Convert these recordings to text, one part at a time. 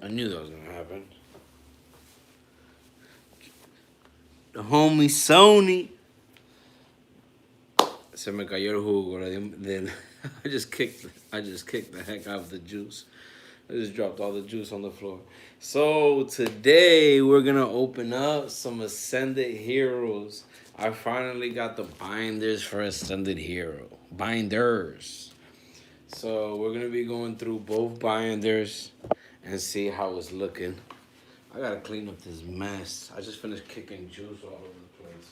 I knew that was gonna happen. The homie Sony. Se me cayó el jugo. Then I just kicked the heck out of the juice. I just dropped all the juice on the floor. So today we're gonna open up some Ascended Heroes. I finally got the binders for Ascended Hero. Binders. So we're gonna be going through both binders and see how it's looking. I gotta clean up this mess. I just finished kicking juice all over the place.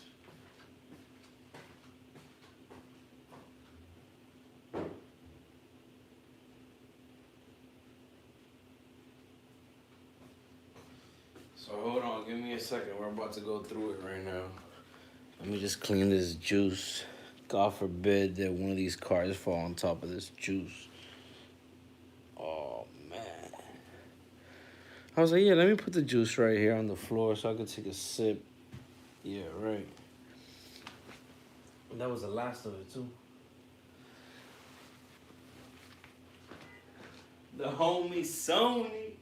So hold on, give me a second. We're about to go through it right now. Let me just clean this juice. God forbid that one of these cards fall on top of this juice. Oh, man. I was like, yeah, let me put the juice right here on the floor so I can take a sip. Yeah, right. That was the last of it, too. The homie Sony.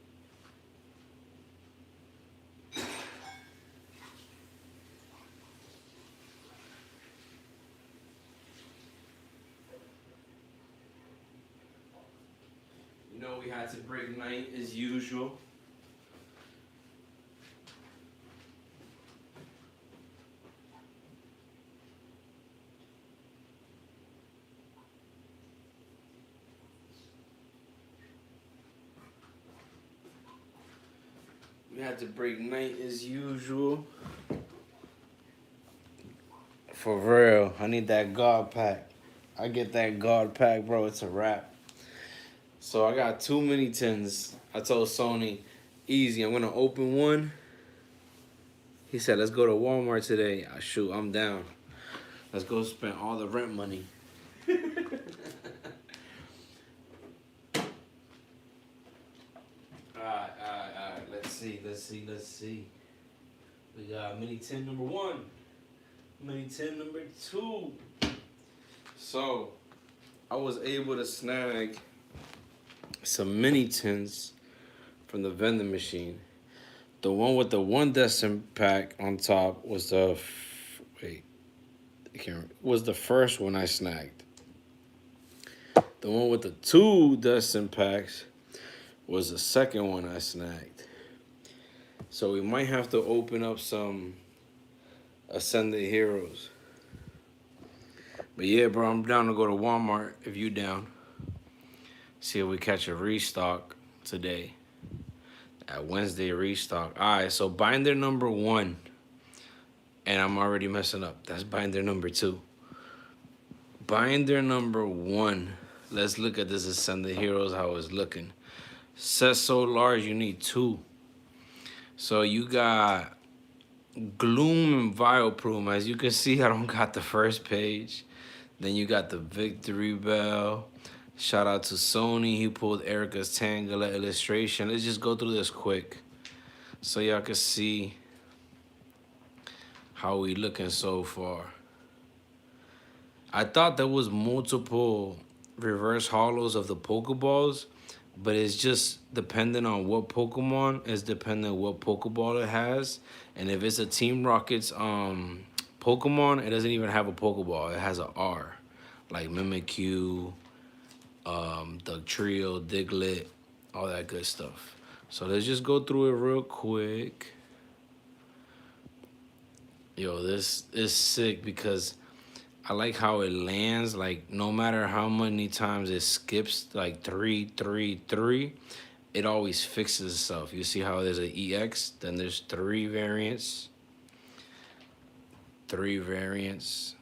You know we had to break night as usual. We had to break night as usual. For real, I need that God pack. I get that God pack, bro, it's a wrap. So I got too many tins. I told Sony, easy, I'm gonna open one. He said, let's go to Walmart today. Shoot, I'm down. Let's go spend all the rent money. Alright. Let's see. We got mini tin number 1. Mini tin number 2. So, I was able to snag some mini tins from the vending machine. The one with the 1 decim pack on top was the was the first one I snagged. The one with the 2 decim packs was the second one I snagged. So we might have to open up some Ascended Heroes. But yeah, bro, I'm down to go to Walmart if you down. See if we catch a restock today. At Wednesday restock. Alright, so binder number 1. And I'm already messing up. That's binder number 2. Binder number 1. Let's look at this Ascended Heroes, how it's looking. Set so large, you need 2. So you got Gloom and Vileplume. As you can see, I don't got the first page. Then you got the Victory Bell. Shout out to Sony. He pulled Erica's Tangela illustration. Let's just go through this quick so y'all can see how we looking so far. I thought there was multiple reverse hollows of the Pokeballs, but it's just dependent on what Pokemon. It's dependent on what Pokeball it has. And if it's a Team Rocket's Pokemon, it doesn't even have a Pokeball. It has an R, like Mimikyu, Dugtrio, Diglett, all that good stuff. So let's just go through it real quick. Yo, this is sick because I like how it lands. Like, no matter how many times it skips, like 3, 3, 3, it always fixes itself. You see how there's an EX, then there's 3 variants, 3 variants,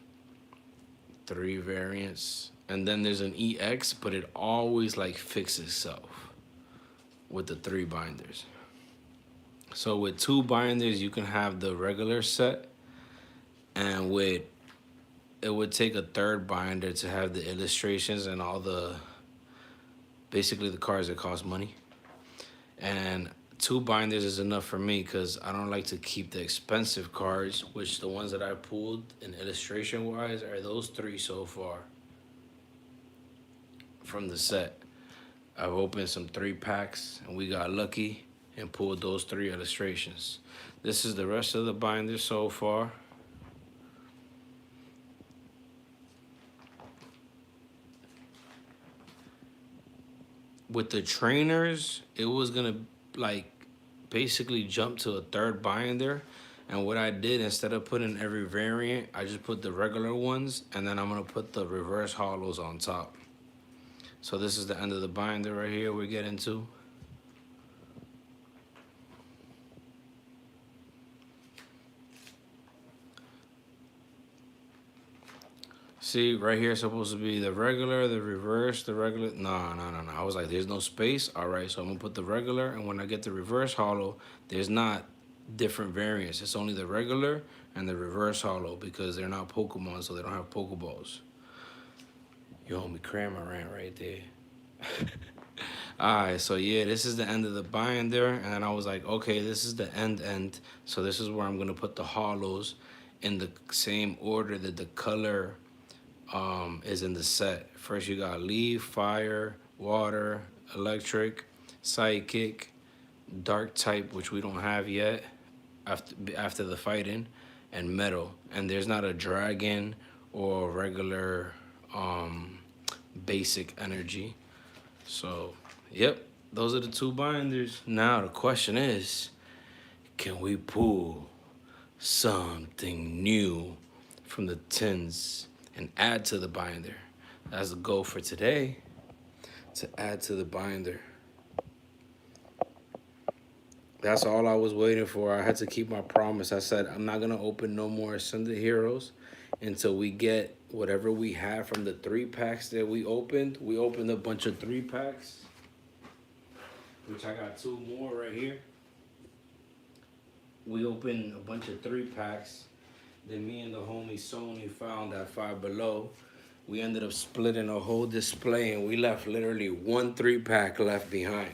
3 variants, and then there's an EX, but it always like fixes itself with the 3 binders. So with 2 binders, you can have the regular set, and with it would take a 3rd binder to have the illustrations and all the, basically the cards that cost money. And 2 binders is enough for me because I don't like to keep the expensive cards, which the ones that I pulled in illustration wise are those 3 so far from the set. I've opened some 3 packs and we got lucky. and pulled those 3 illustrations. This is the rest of the binder so far. With the trainers, it was gonna like basically jump to a 3rd binder. And what I did, instead of putting every variant, I just put the regular ones, and then I'm gonna put the reverse hollows on top. So this is the end of the binder right here we're getting to. See, right here is supposed to be the regular, the reverse, the regular. No. I was like, there's no space. All right, so I'm gonna put the regular, and when I get the reverse hollow, there's not different variants. It's only the regular and the reverse hollow because they're not Pokemon, so they don't have Pokeballs. You homie Cramorant right there. All right, so yeah, this is the end of the binder, and then I was like, okay, this is the end. So this is where I'm gonna put the hollows in the same order that the color is in the set. First you got leaf, fire, water, electric, psychic, dark type, which we don't have yet after the fighting, and metal. And there's not a dragon or regular basic energy. So yep, those are the 2 binders. Now the question is, can we pull something new from the tins and add to the binder? That's the goal for today, to add to the binder. That's all I was waiting for. I had to keep my promise. I said I'm not gonna open no more Ascended Heroes until we get whatever we have from the 3 packs that we opened. We opened a bunch of 3 packs, which I got 2 more right here. We opened a bunch of 3 packs. Then me and the homie Sony found at Five Below. We ended up splitting a whole display, and we left literally 1 3-pack left behind.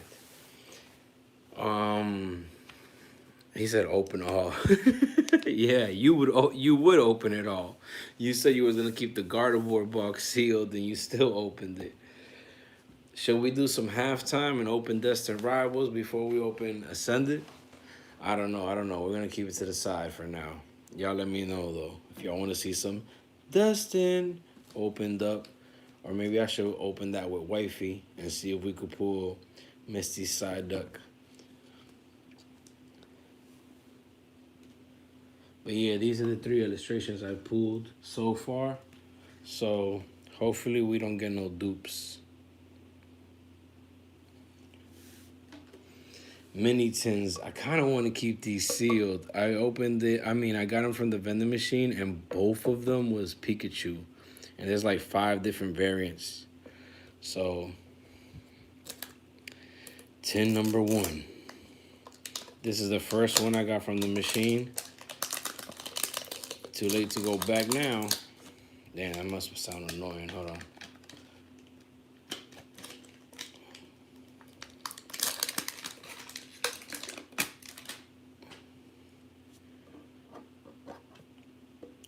He said open all. Yeah, you would open it all. You said you was gonna keep the Gardevoir box sealed, and you still opened it. Should we do some halftime and open Destined Rivals before we open Ascended? I don't know. We're gonna keep it to the side for now. Y'all let me know though if y'all want to see some Destin opened up, or maybe I should open that with Wifey and see if we could pull Misty's Side Duck. But yeah, these are the 3 illustrations I pulled so far. So hopefully we don't get no dupes. Mini tins, I kind of want to keep these sealed. I opened it, I got them from the vending machine, and both of them was Pikachu. And there's like 5 different variants. So, tin number 1. This is the first one I got from the machine. Too late to go back now. Damn, that must sound annoying. Hold on.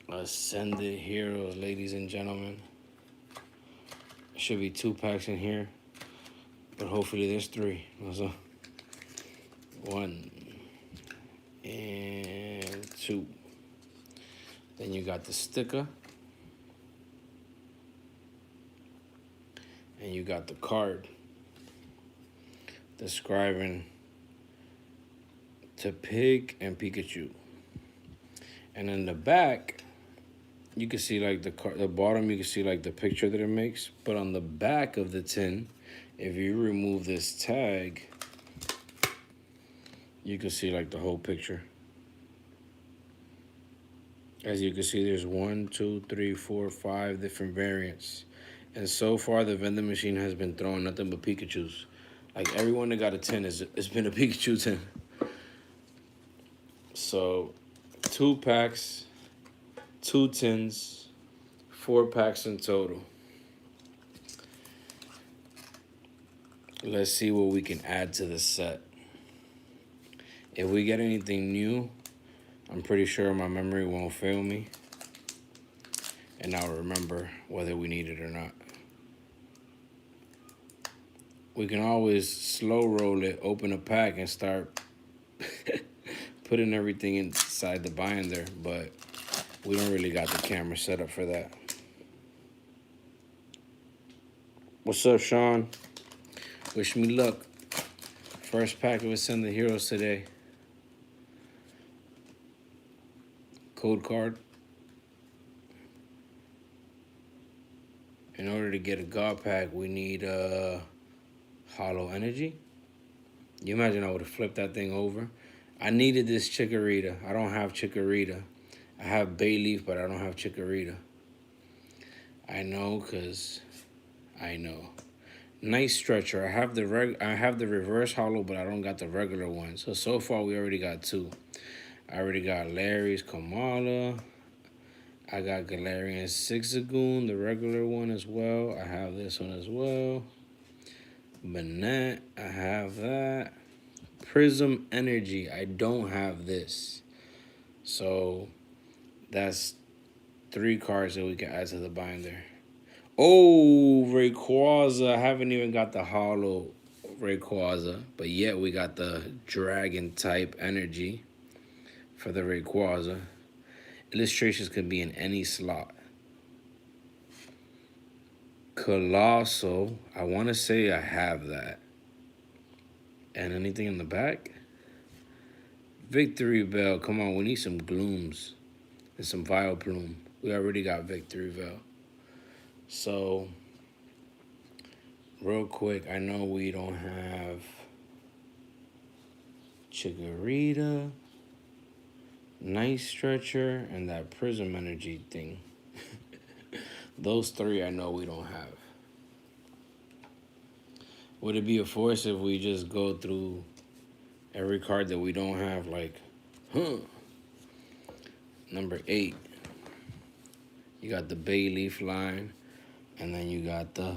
Ascended Heroes, ladies and gentlemen. Should be 2 packs in here, but hopefully there's 3. So 1 and 2. Then you got the sticker, and you got the card describing to Pig and Pikachu. And in the back, you can see like the bottom, you can see like the picture that it makes. But on the back of the tin, if you remove this tag, you can see like the whole picture. As you can see, there's 1, 2, 3, 4, 5 different variants. And so far, the vending machine has been throwing nothing but Pikachus. Like everyone that got a tin, it's been a Pikachu tin. So 2 packs, 2 tins, 4 packs in total. Let's see what we can add to the set. If we get anything new, I'm pretty sure my memory won't fail me, and I'll remember whether we need it or not. We can always slow roll it, open a pack, and start putting everything inside the binder, but we don't really got the camera set up for that. What's up, Sean? Wish me luck. First pack of Ascend the Heroes today. Code card. In order to get a God pack, we need Hollow Energy. You imagine I would have flipped that thing over. I needed this Chikorita. I don't have Chikorita. I have Bayleaf, but I don't have Chikorita. I know, cause I know. Nice Stretcher. I have the reverse hollow, but I don't got the regular one. So far we already got two. I already got Larry's Kamala. I got Galarian Zigzagoon, the regular one as well. I have this one as well. Banette, I have that. Prism Energy, I don't have this. So that's 3 cards that we can add to the binder. Oh, Rayquaza. I haven't even got the hollow Rayquaza, but yet we got the dragon type energy for the Rayquaza. Illustrations could be in any slot. Colossal. I want to say I have that. And anything in the back? Victory Bell. Come on, we need some Glooms and some Vileplume. We already got Victory Bell. So, real quick, I know we don't have Chikorita, Nice Stretcher, and that Prism Energy thing. Those 3 I know we don't have. Would it be a force if we just go through every card that we don't have? Like, Number 8. You got the Bayleaf line, and then you got the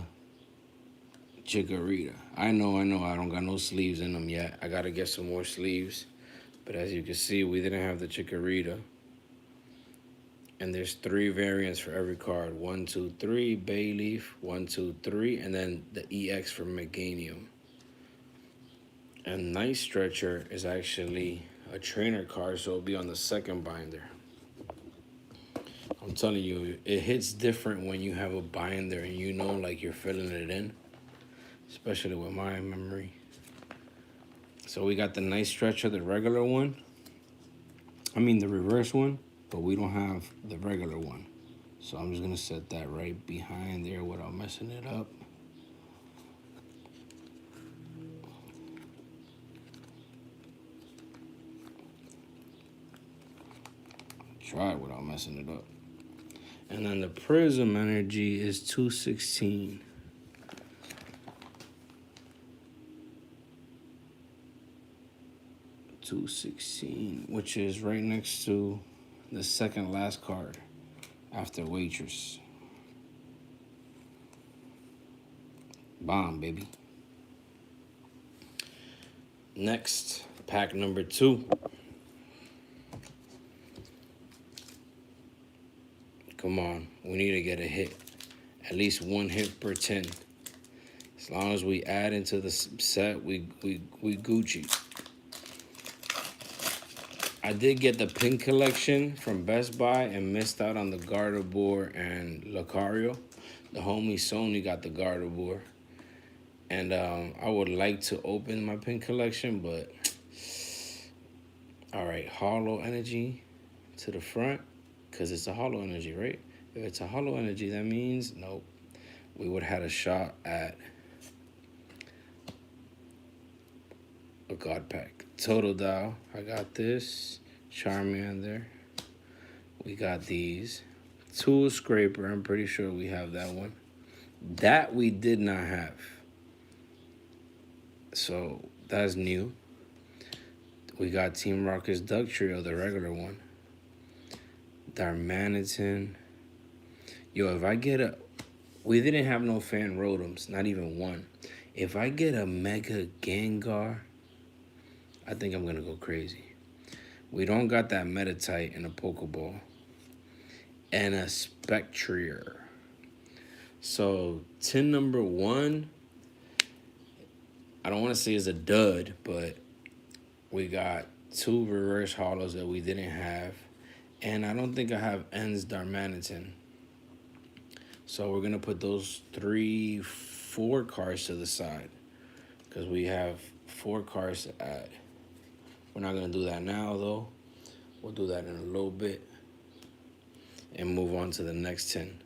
Chikorita. I know, I don't got no sleeves in them yet. I gotta get some more sleeves. But as you can see, we didn't have the Chikorita. And there's 3 variants for every card. 1, 2, 3, Bayleaf, 1, 2, 3, and then the EX for Meganium. And Nice Stretcher is actually a trainer card, so it'll be on the second binder. I'm telling you, it hits different when you have a binder and you know like you're filling it in. Especially with my memory. So we got the Nice Stretcher, the regular one. I mean the reverse one, but we don't have the regular one. So I'm just gonna set that right behind there without messing it up. Try it without messing it up. And then the Prism Energy is 216. Which is right next to the second last card after Waitress. Bomb, baby. Next, pack number 2. Come on, we need to get a hit. At least 1 hit per 10. As long as we add into the set, we Gucci. I did get the pink collection from Best Buy and missed out on the Gardevoir and Lucario. The homie Sony got the Gardevoir. And I would like to open my pink collection, but... Alright, Hollow Energy to the front. Because it's a Hollow Energy, right? If it's a Hollow Energy, that means... Nope. We would have had a shot at... a God pack. Total Dow. I got this. Charmander. We got these. Tool Scraper. I'm pretty sure we have that one. That we did not have. So that's new. We got Team Rocket's Duck Trio, the regular one. Darmanitan. Yo, if I get a... We didn't have no fan Rotoms. Not even one. If I get a Mega Gengar... I think I'm going to go crazy. We don't got that Metatite in a Pokeball. And a Spectrier. So, tin number 1, I don't want to say is a dud, but we got 2 reverse hollows that we didn't have. And I don't think I have Ends Darmanitan. So we're going to put those 4 cards to the side. Because we have 4 cards to add. We're not going to do that now, though. We'll do that in a little bit. And move on to the next 10.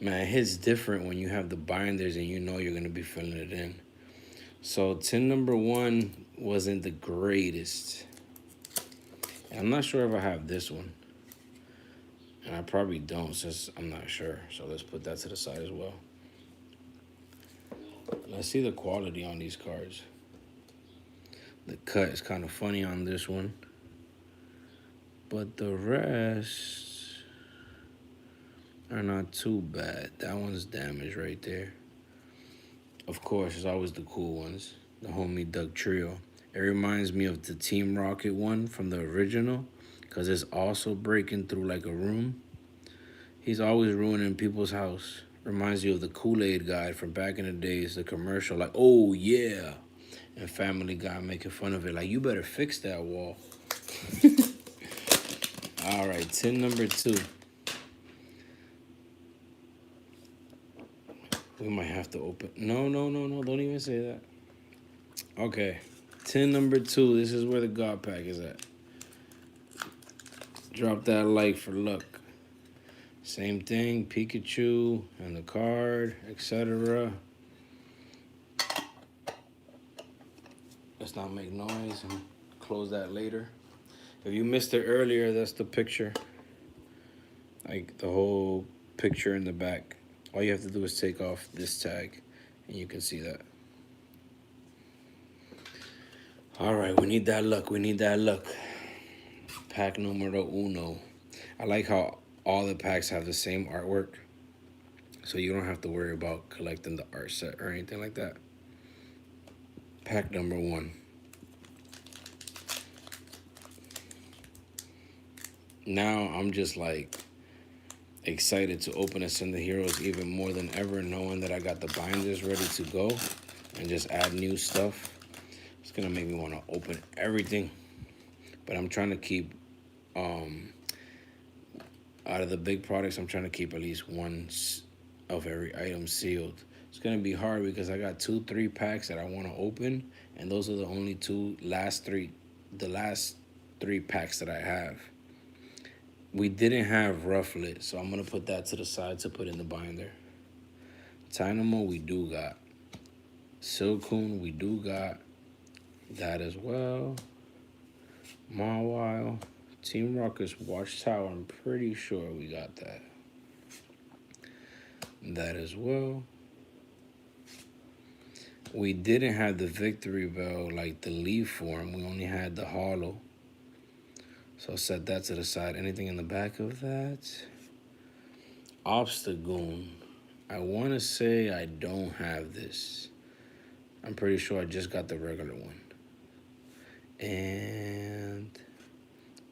Man, it hits different when you have the binders and you know you're going to be filling it in. So 10 number 1 wasn't the greatest. And I'm not sure if I have this one. And I probably don't since I'm not sure. So let's put that to the side as well. Let's see the quality on these cards. The cut is kind of funny on this one. But the rest are not too bad. That one's damaged right there. Of course, there's always the cool ones. The Homie Duck Trio. It reminds me of the Team Rocket one from the original. Because it's also breaking through like a room. He's always ruining people's house. Reminds you of the Kool-Aid guy from back in the days. The commercial like, oh yeah. And Family Guy making fun of it. Like, you better fix that wall. All right, 10 number 2. We might have to open. No. Don't even say that. Okay. 10 number 2. This is where the God Pack is at. Drop that like for luck. Same thing. Pikachu and the card, etc. Let's not make noise and close that later. If you missed it earlier, that's the picture. Like the whole picture in the back. All you have to do is take off this tag and you can see that. All right, we need that luck. We need that luck. Pack numero 1. I like how all the packs have the same artwork. So you don't have to worry about collecting the art set or anything like that. Pack number 1. Now I'm just like excited to open Ascend the Heroes even more than ever, knowing that I got the binders ready to go and just add new stuff. It's gonna make me want to open everything, but I'm trying to keep out of the big products, I'm trying to keep at least one of every item sealed. It's gonna be hard because I got 2-3 packs that I want to open, and those are the only the last 3 packs that I have. We didn't have Rufflet, so I'm going to put that to the side to put in the binder. Tynamo, we do got. Silcoon, we do got that as well. Mawile. Team Rocket's Watchtower, I'm pretty sure we got that. That as well. We didn't have the Victory Bell, like the leaf form. We only had the hollow. So set that to the side. Anything in the back of that? Obstagoon. I want to say I don't have this. I'm pretty sure I just got the regular one. And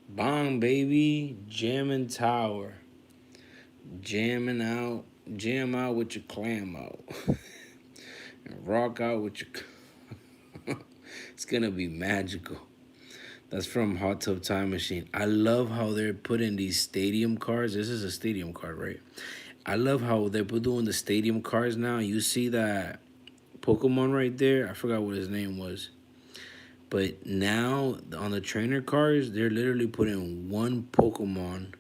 bong, baby. Jamming Tower. Jamming out. Jam out with your clam out. And rock out with your... It's going to be magical. That's from Hot Tub Time Machine. I love how they're putting these stadium cards. This is a stadium card, right? I love how they're doing the stadium cards now. You see that Pokemon right there? I forgot what his name was. But now, on the trainer cards, they're literally putting one Pokemon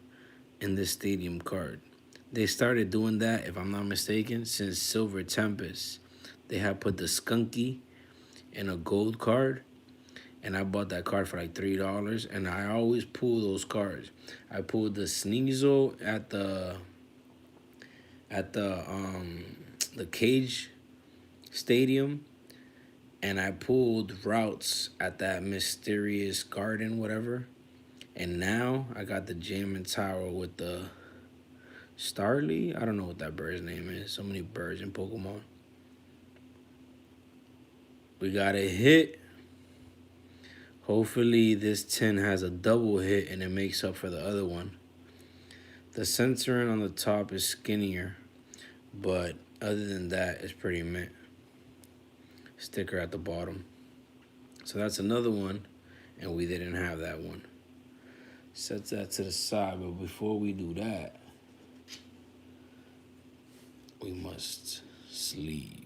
in this stadium card. They started doing that, if I'm not mistaken, since Silver Tempest. They have put the Skunky in a gold card. And I bought that card for like $3, and I always pull those cards. I pulled the Sneasel at the Cage Stadium, and I pulled Routes at that Mysterious Garden, whatever. And now I got the Jammin' Tower with the Starly. I don't know what that bird's name is. So many birds in Pokemon. We got a hit. Hopefully this 10 has a double hit and it makes up for the other one. The centering on the top is skinnier, but other than that, it's pretty mint. Sticker at the bottom. So that's another one. and we didn't have that one. Set that to the side, but before we do that, we must sleeve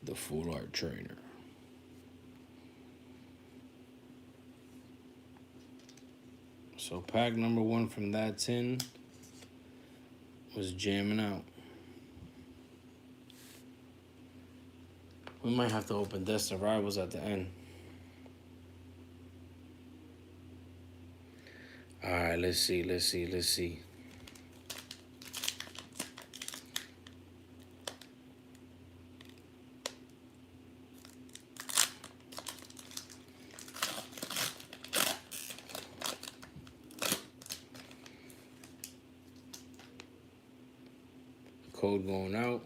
the full art trainer. So pack number 1 from that tin was jamming out. We might have to open Destined Rivals at the end. All right, let's see. Code going out,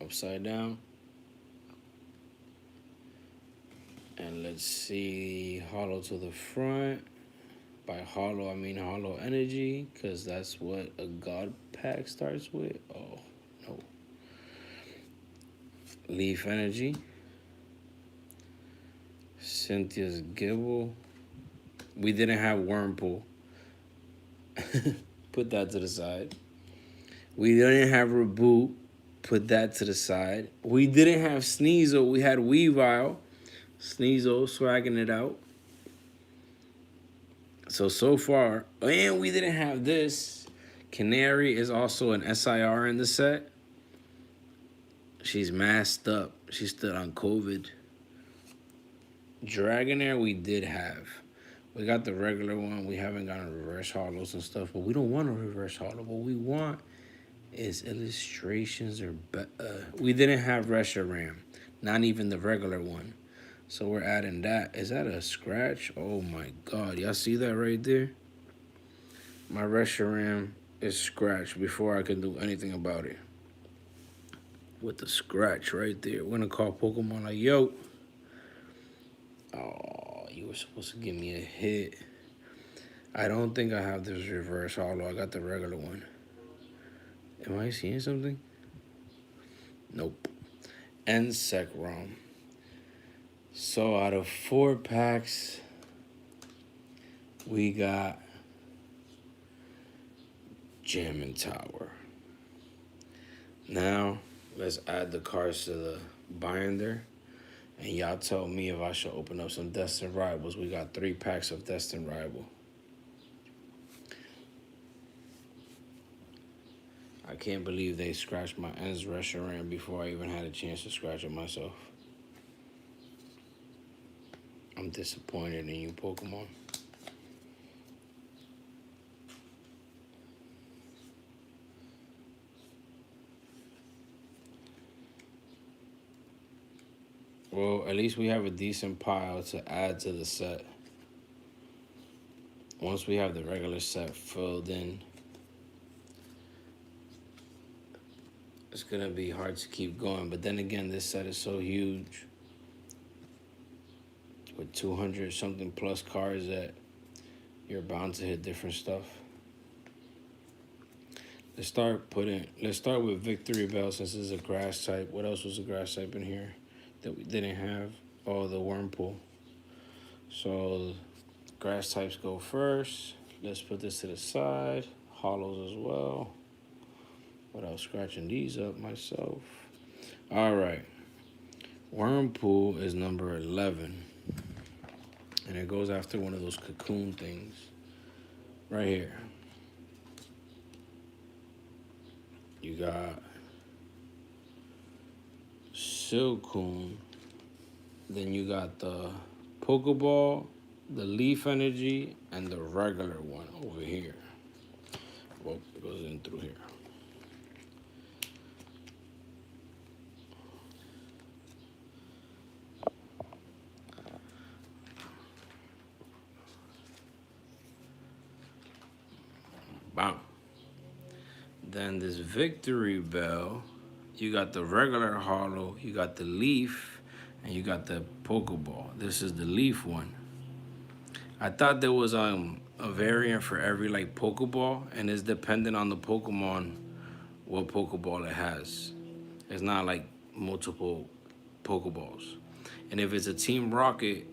upside down. And let's see, hollow to the front. By hollow, I mean hollow energy, because that's what a God pack starts with. Oh, no. Leaf energy. Cynthia's Gibble. We didn't have Whirlpool. Put that to the side. We didn't have Reboot. Put that to the side. We didn't have Sneasel. We had Weavile. Sneasel swagging it out. So far, and we didn't have this. Canary is also an SIR in the set. She's masked up. She's still on COVID. Dragonair we did have. We got the regular one. We haven't gotten reverse hollows and stuff, but we don't want a reverse hollow. What we want is illustrations or... we didn't have Reshiram. Not even the regular one. So we're adding that. Is that a scratch? Oh my God. Y'all see that right there? My Reshiram is scratched before I can do anything about it. With the scratch right there. We're gonna call Pokemon like, yo. Oh, you were supposed to give me a hit. I don't think I have this reverse hollow. I got the regular one. Am I seeing something? Nope. NSEC ROM. So out of 4 packs, we got Jamming Tower. Now, let's add the cards to the binder. And y'all tell me if I should open up some Destined Rivals. We got 3 packs of Destined Rival. I can't believe they scratched my Ends Reshiram before I even had a chance to scratch it myself. I'm disappointed in you, Pokemon. Well, at least we have a decent pile to add to the set. Once we have the regular set filled in, it's gonna be hard to keep going. But then again, this set is so huge. With 200 something plus cards that you're bound to hit different stuff. Let's start with Victory Bell since it's a grass type. What else was a grass type in here that we didn't have? Oh, the Whirlpool. So grass types go first. Let's put this to the side. Hollows as well. Without scratching these up myself. All right. Whirlpool is number 11. And it goes after one of those cocoon things. Right here. You got Silcoon. Then you got the Pokeball, the Leaf Energy, and the regular one over here. Well, it goes in through here. Bam. Then this Victory Bell, you got the regular hollow, you got the leaf, and you got the Pokeball. This is the leaf one. I thought there was a variant for every like Pokeball, and it's dependent on the Pokemon what Pokeball it has. It's not like multiple Pokeballs. And if it's a Team Rocket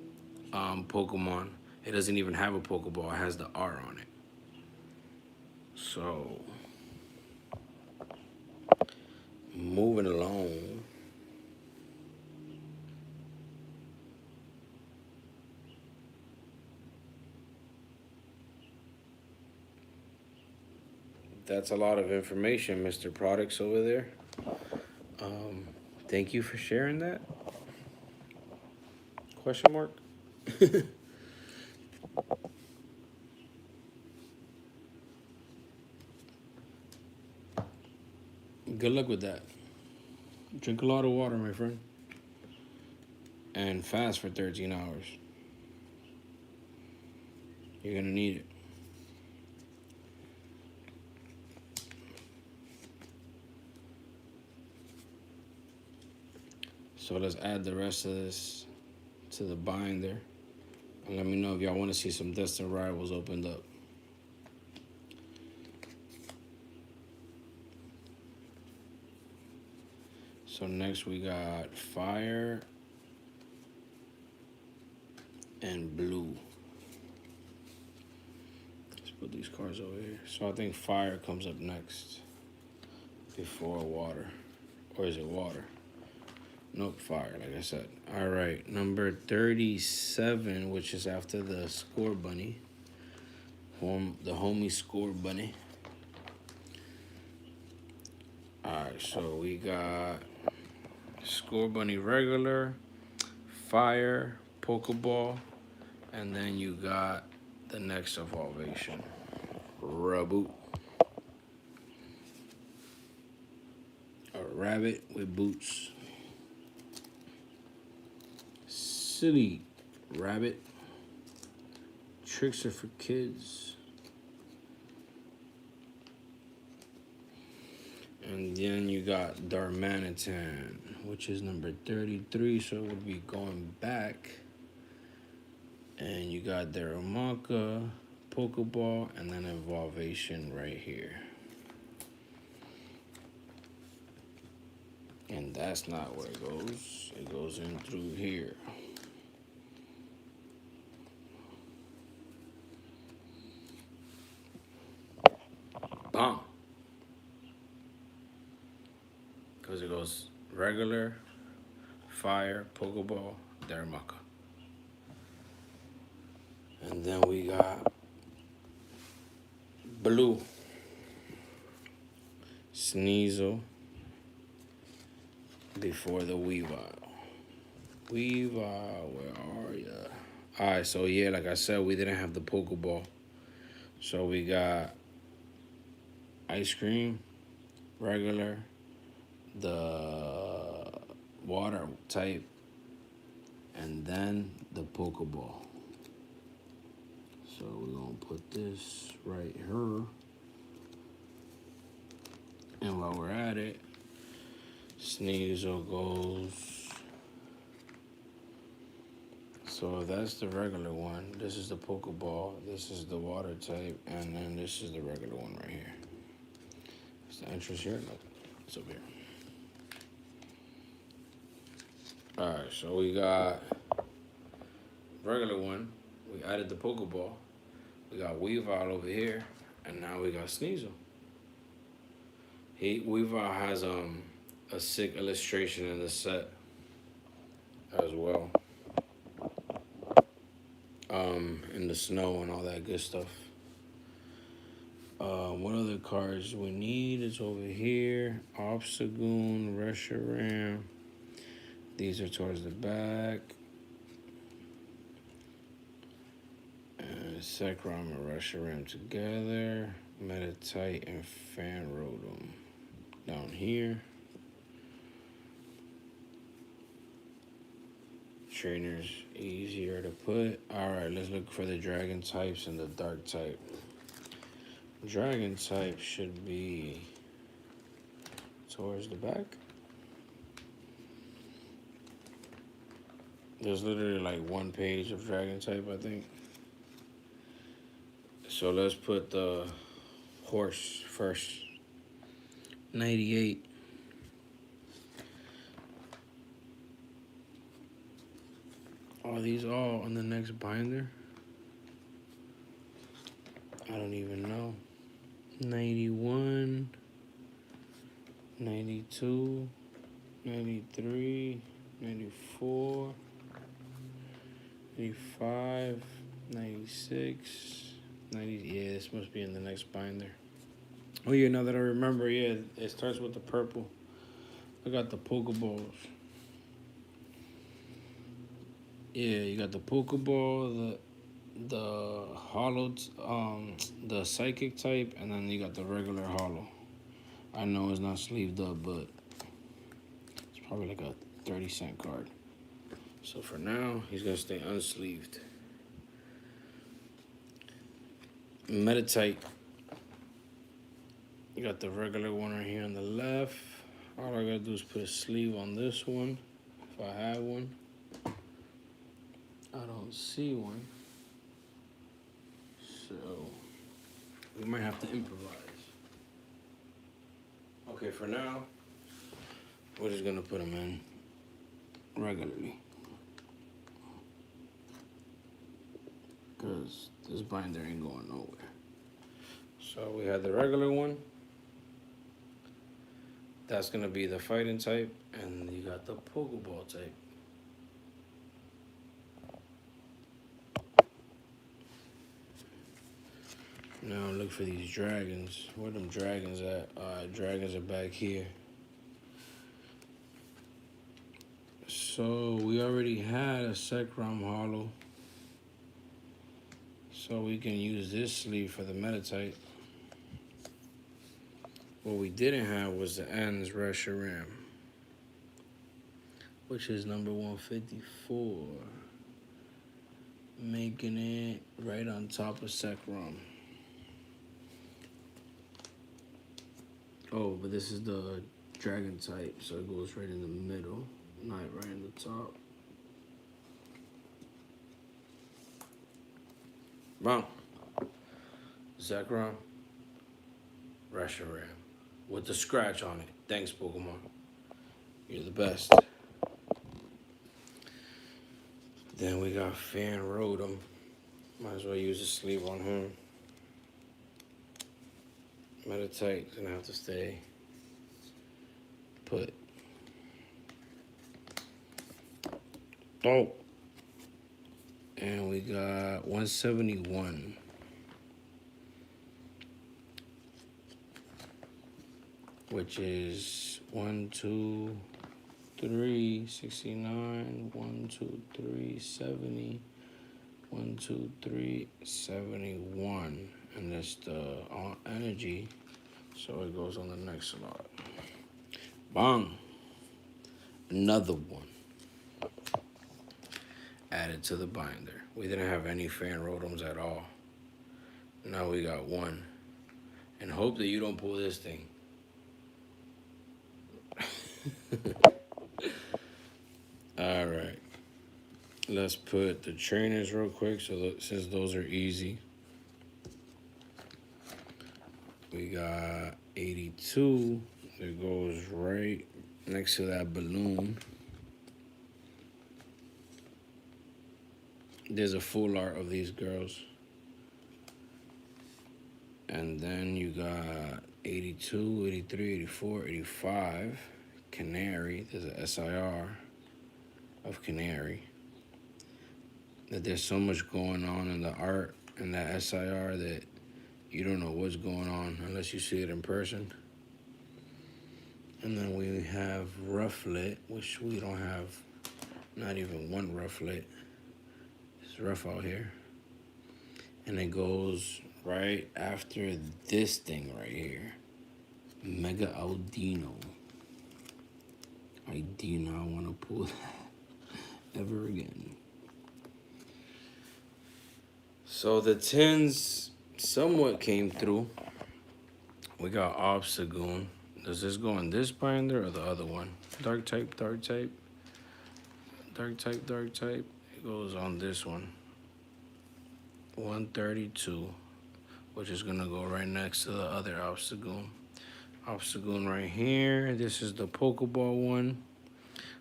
Pokemon, it doesn't even have a Pokeball. It has the R on it. So, moving along. That's a lot of information, Mr. Products over there. Thank you for sharing that. Question mark? Good luck with that. Drink a lot of water, my friend. And fast for 13 hours. You're gonna need it. So let's add the rest of this to the binder. And let me know if y'all want to see some Destined Rivals opened up. So next we got Fire and Blue. Let's put these cards over here. So I think Fire comes up next before Water. Or is it Water? Nope, Fire, like I said. All right, number 37, which is after the Score Bunny. The homie Score Bunny. All right, so we got Score Bunny regular, Fire, Pokeball, and then you got the next evolvation, Raboot. A rabbit with boots. Silly Rabbit. Tricks are for kids. And then you got Darmanitan, which is number 33, so it would be going back. And you got Darumaka, Pokeball, and then Evolvation right here. And that's not where it goes. It goes in through here. Bomb. Because it goes regular, Fire, Pokeball, Darumaka. And then we got Blue, Sneasel, before the Weavile. Weavile, where are ya? Alright, so yeah, like I said, we didn't have the Pokeball. So we got Ice Cream, regular, the water type, and then the Pokeball. So we're gonna put this right here. And while we're at it, Sneasel goes. So that's the regular one. This is the Pokeball. This is the water type, and then this is the regular one right here. Is the entrance here? No, it's over here. All right, so we got regular one. We added the Pokeball. We got Weavile over here, and now we got Sneasel. Weavile has a sick illustration in the set as well. In the snow and all that good stuff. What other cards we need is over here. Obstagoon, Reshiram. These are towards the back. And Zekrom and Reshiram together. Meditite and Fanrodom down here. Trainers easier to put. Alright, let's look for the dragon types and the dark type. Dragon type should be towards the back. There's literally like one page of dragon type, I think. So let's put the horse first. 98. Are these all on the next binder? I don't even know. 91, 92, 93, 94, 85, 96, 90. Yeah, this must be in the next binder. Oh yeah, now that I remember, yeah, it starts with the purple. I got the Pokeballs. Yeah, you got the Pokeball, the hollow, the psychic type, and then you got the regular hollow. I know it's not sleeved up, but it's probably like a 30-cent card. So for now, he's gonna stay unsleeved. Meditite. You got the regular one right here on the left. All I gotta do is put a sleeve on this one, if I have one. I don't see one. So we might have to improvise. Okay, for now, we're just gonna put them in regularly. Because this binder ain't going nowhere. So we have the regular one. That's gonna be the fighting type, and you got the Pokeball type. Now look for these dragons. Where them dragons at? Dragons are back here. So we already had a Sekrom hollow. So we can use this sleeve for the Meditite. What we didn't have was the Ends Reshiram, which is number 154. Making it right on top of Sekrom. Oh, but this is the dragon type, so it goes right in the middle, not right in the top. Boom. Zekrom. Reshiram. With the scratch on it. Thanks, Pokemon. You're the best. Then we got Fan Rotom. Might as well use a sleeve on him. Meditite's gonna have to stay put. Oh. And we got 171. Which is 1, 2, 3, 69, 1, 2, 3, 70, 1, 2, 3, 71. And that's the energy, so it goes on the next slot. Bang. Another one. Added to the binder. We didn't have any Fan Rotoms at all. Now we got one. And hope that you don't pull this thing. All right. Let's put the trainers real quick, so since those are easy. We got 82. It goes right next to that balloon. There's a full art of these girls. And then you got 82, 83, 84, 85. Canary. There's a SIR of Canary. That there's so much going on in the art and that SIR that you don't know what's going on unless you see it in person. And then we have Rufflet, which we don't have not even one Rufflet. It's rough out here. And it goes right after this thing right here. Mega Audino. I do not want to pull that ever again. So the tins somewhat came through. We got Obstagoon. Does this go in this binder or the other one? Dark type, dark type. Dark type, dark type. It goes on this one. 132, which is gonna go right next to the other Obstagoon. Obstagoon right here. This is the Pokeball one.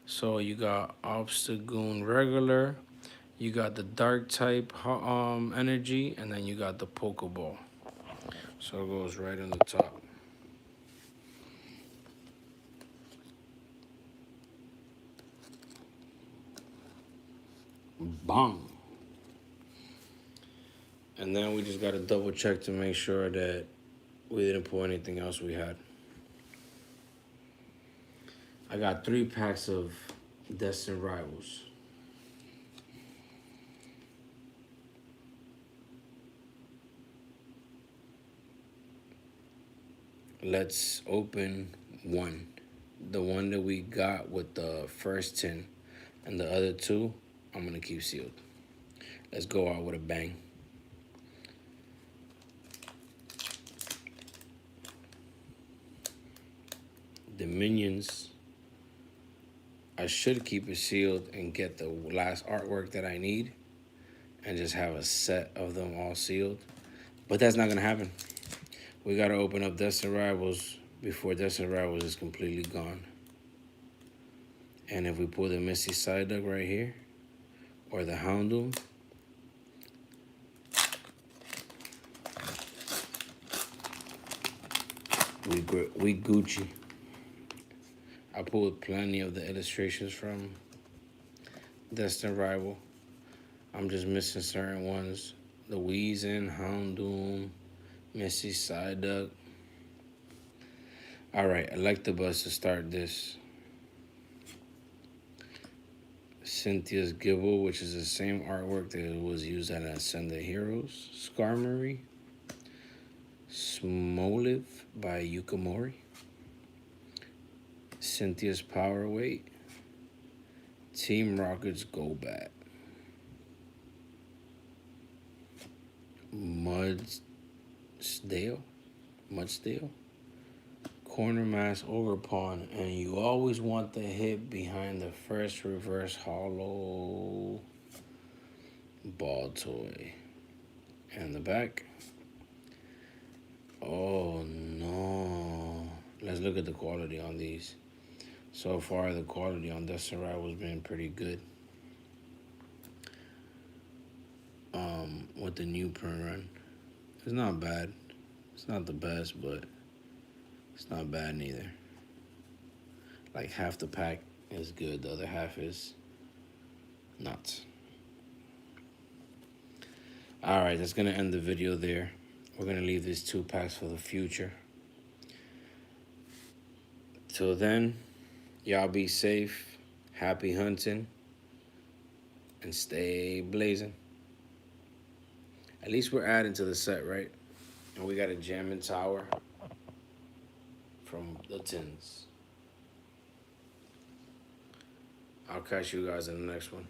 So you got Obstagoon regular, You got the dark type energy, and then you got the Pokeball. So it goes right on the top. Bang. And then we just got to double check to make sure that we didn't pull anything else we had. I got 3 packs of Destined Rivals. Let's open one. The one that we got with the first 10. And the other 2, I'm going to keep sealed. Let's go out with a bang. The Minions, I should keep it sealed and get the last artwork that I need and just have a set of them all sealed. But that's not going to happen. We got to open up Destined Rivals before Destined Rivals is completely gone. And if we pull the Misty Psyduck right here, or the Houndoom, we Gucci. I pulled plenty of the illustrations from Destined Rival. I'm just missing certain ones. The Weezing, Houndoom, Misty Psyduck. All right, Electabuzz to start this. Cynthia's Gibble, which is the same artwork that was used at Ascended Heroes. Skarmory. Smoliv by Yukimori. Cynthia's Power Weight. Team Rocket's Golbat. Mudsdale. Corner Mass Overpawn, and you always want the hit behind the first reverse hollow ball toy. And the back. Oh no. Let's look at the quality on these. So far, the quality on Destined Rivals has been pretty good. With the new print run. It's not bad. It's not the best, but it's not bad neither. Like half the pack is good, the other half is nuts. All right, that's gonna end the video there. We're gonna leave these 2 packs for the future. Till then, y'all be safe, happy hunting, and stay blazing. At least we're adding to the set, right? And we got a jamming tower from the tins. I'll catch you guys in the next one.